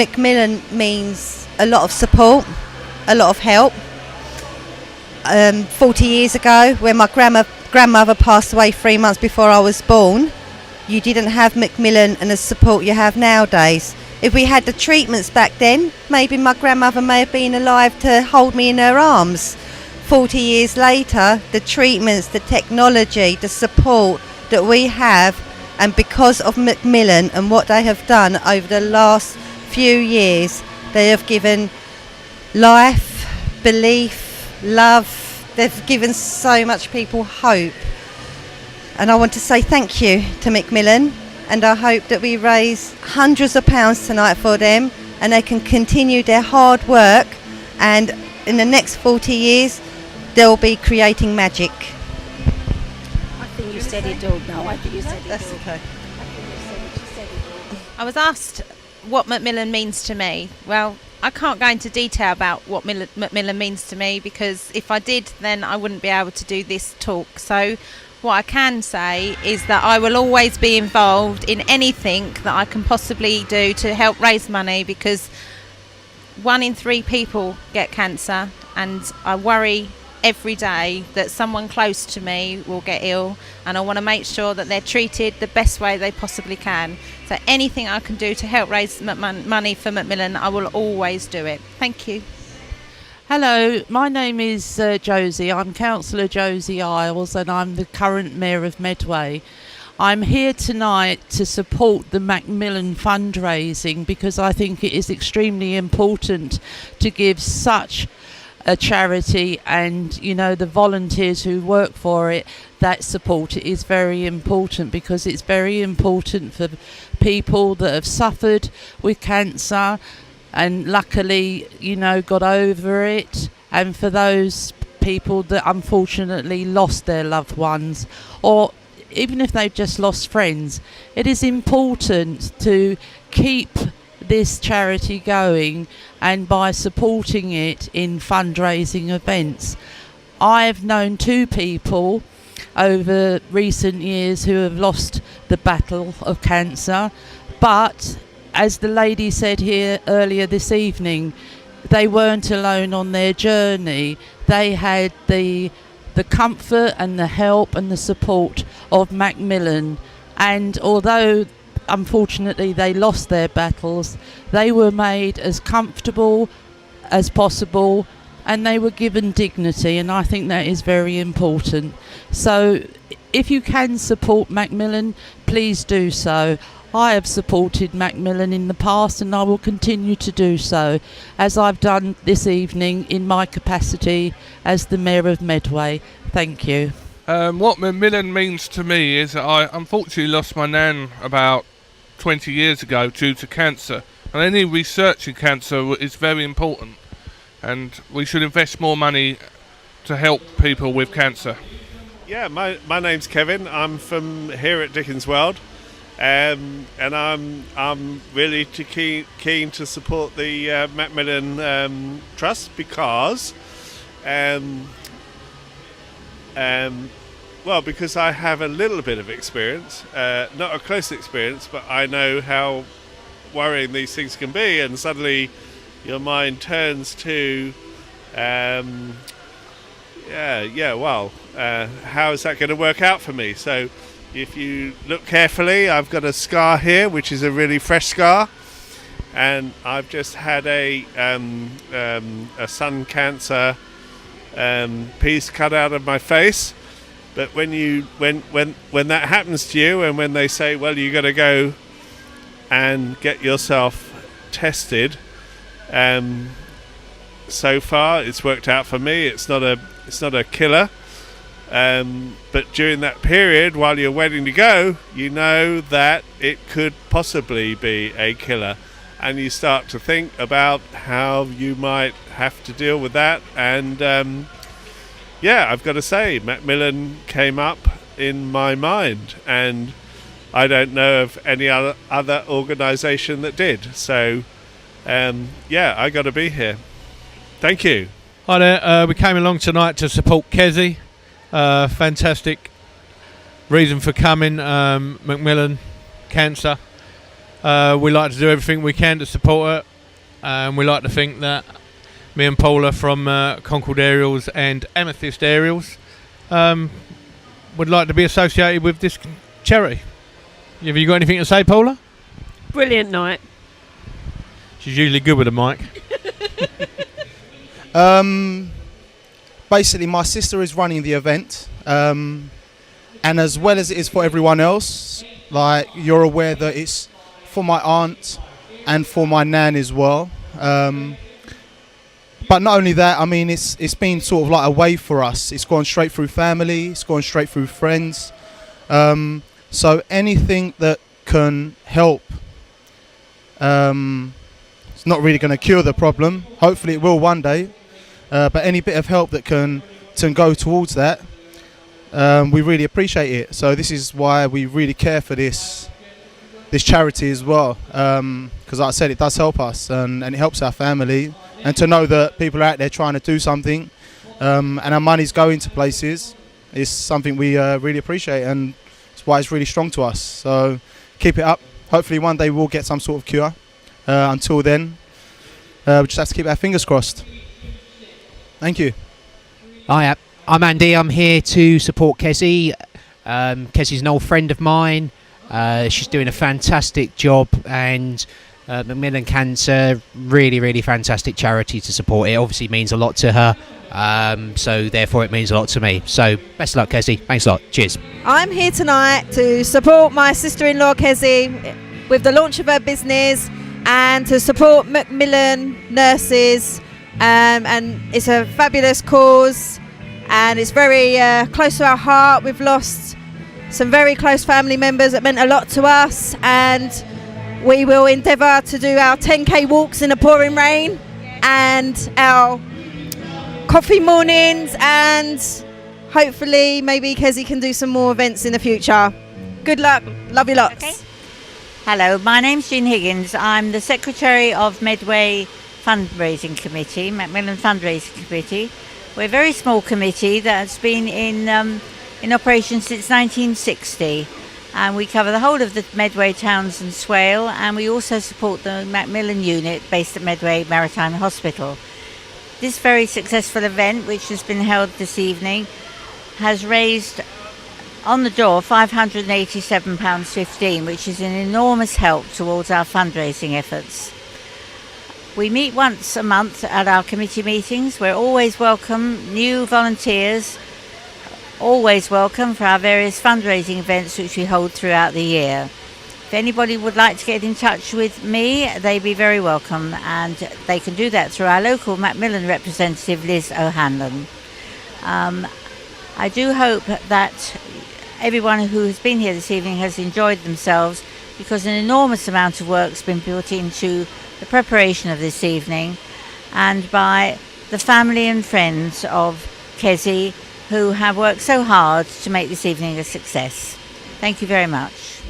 MacMillan means a lot of support, a lot of help. 40 years ago, when my grandmother passed away 3 months before I was born, you didn't have MacMillan and the support you have nowadays. If we had the treatments back then, maybe my grandmother may have been alive to hold me in her arms. 40 years later, the treatments, the technology, the support that we have, and because of MacMillan and what they have done over the last few years, they have given life, belief, love. They've given so much people hope. And I want to say thank you to MacMillan, and I hope that we raise hundreds of pounds tonight for them and they can continue their hard work, and in the next 40 years they'll be creating magic. I think you said it all. No, I think you said it all. That's okay. I think you said it all. I was asked what MacMillan means to me. Well, I can't go into detail about what MacMillan means to me, because if I did, then I wouldn't be able to do this talk. So what I can say is that I will always be involved in anything that I can possibly do to help raise money, because 1 in 3 people get cancer, and I worry every day that someone close to me will get ill, and I want to make sure that they're treated the best way they possibly can. So anything I can do to help raise money for MacMillan, I will always do it. Thank you. Hello, my name is Josie. I'm Councillor Josie Isles, and I'm the current Mayor of Medway. I'm here tonight to support the MacMillan fundraising, because I think it is extremely important to give such a charity, and you know, the volunteers who work for it, that support is very important, because it's very important for people that have suffered with cancer and luckily, you know, got over it, and for those people that unfortunately lost their loved ones, or even if they've just lost friends. It is important to keep this charity going, and by supporting it in fundraising events. I've known 2 people over recent years who have lost the battle of cancer, but as the lady said here earlier this evening, they weren't alone on their journey. They had the comfort and the help and the support of MacMillan, and although unfortunately they lost their battles, they were made as comfortable as possible, and they were given dignity, and I think that is very important. So if you can support MacMillan, please do so. I have supported MacMillan in the past, and I will continue to do so, as I've done this evening in my capacity as the Mayor of Medway. Thank you. What MacMillan means to me is that I unfortunately lost my nan about 20 years ago due to cancer, and any research in cancer is very important, and we should invest more money to help people with cancer. Yeah, my name's Kevin. I'm from here at Dickens World, and I'm really keen to support the MacMillan Trust, because because I have a little bit of experience, not a close experience, but I know how worrying these things can be, and suddenly your mind turns to, how is that going to work out for me? So if you look carefully, I've got a scar here, which is a really fresh scar, and I've just had a sun cancer piece cut out of my face. But when that happens to you, and when they say, well, you got to go and get yourself tested, so far it's worked out for me. It's not a killer, but during that period, while you're waiting to go, you know that it could possibly be a killer, and you start to think about how you might have to deal with that. And I've got to say, MacMillan came up in my mind, and I don't know of any other organisation that did. So, I got to be here. Thank you. Hi there. We came along tonight to support Kezzy. Fantastic reason for coming. MacMillan cancer. We like to do everything we can to support her. We like to think that me and Paula from Concord Aerials and Amethyst Aerials would like to be associated with this charity. Have you got anything to say, Paula? Brilliant night. She's usually good with a mic. Basically, my sister is running the event, and as well as it is for everyone else, like, you're aware that it's for my aunt and for my nan as well. But not only that, I mean, it's been sort of like a wave for us. It's gone straight through family, it's gone straight through friends. So anything that can help, it's not really going to cure the problem. Hopefully it will one day. But any bit of help that can go towards that, we really appreciate it. So this is why we really care for this charity as well. Because like I said, it does help us and it helps our family. And to know that people are out there trying to do something, and our money's going to places, is something we really appreciate, and it's why it's really strong to us. So keep it up. Hopefully one day we'll get some sort of cure. Until then, we just have to keep our fingers crossed. Thank you. Hi, I'm Andy. I'm here to support Kezzy. Kezzy's an old friend of mine. She's doing a fantastic job, and MacMillan Cancer, really, really fantastic charity to support. It obviously means a lot to her, so therefore it means a lot to me. So best of luck, Kezzy. Thanks a lot. Cheers. I'm here tonight to support my sister-in-law Kezzy with the launch of her business and to support MacMillan nurses, and it's a fabulous cause and it's very close to our heart. We've lost some very close family members that meant a lot to us, and we will endeavour to do our 10k walks in the pouring rain and our coffee mornings, and hopefully maybe Kezzy can do some more events in the future. Good luck. Love you lots. Okay. Hello, my name's Jean Higgins. I'm the Secretary of Medway Fundraising Committee, MacMillan Fundraising Committee. We're a very small committee that's been in operation since 1960. And we cover the whole of the Medway towns and Swale, and we also support the MacMillan unit based at Medway Maritime Hospital. This very successful event, which has been held this evening, has raised on the door £587.15, which is an enormous help towards our fundraising efforts. We meet once a month at our committee meetings. We're always welcome new volunteers, always welcome for our various fundraising events which we hold throughout the year. If anybody would like to get in touch with me, they'd be very welcome, and they can do that through our local MacMillan representative, Liz O'Hanlon. I do hope that everyone who has been here this evening has enjoyed themselves, because an enormous amount of work has been put into the preparation of this evening, and by the family and friends of Kezzy, who have worked so hard to make this evening a success. Thank you very much.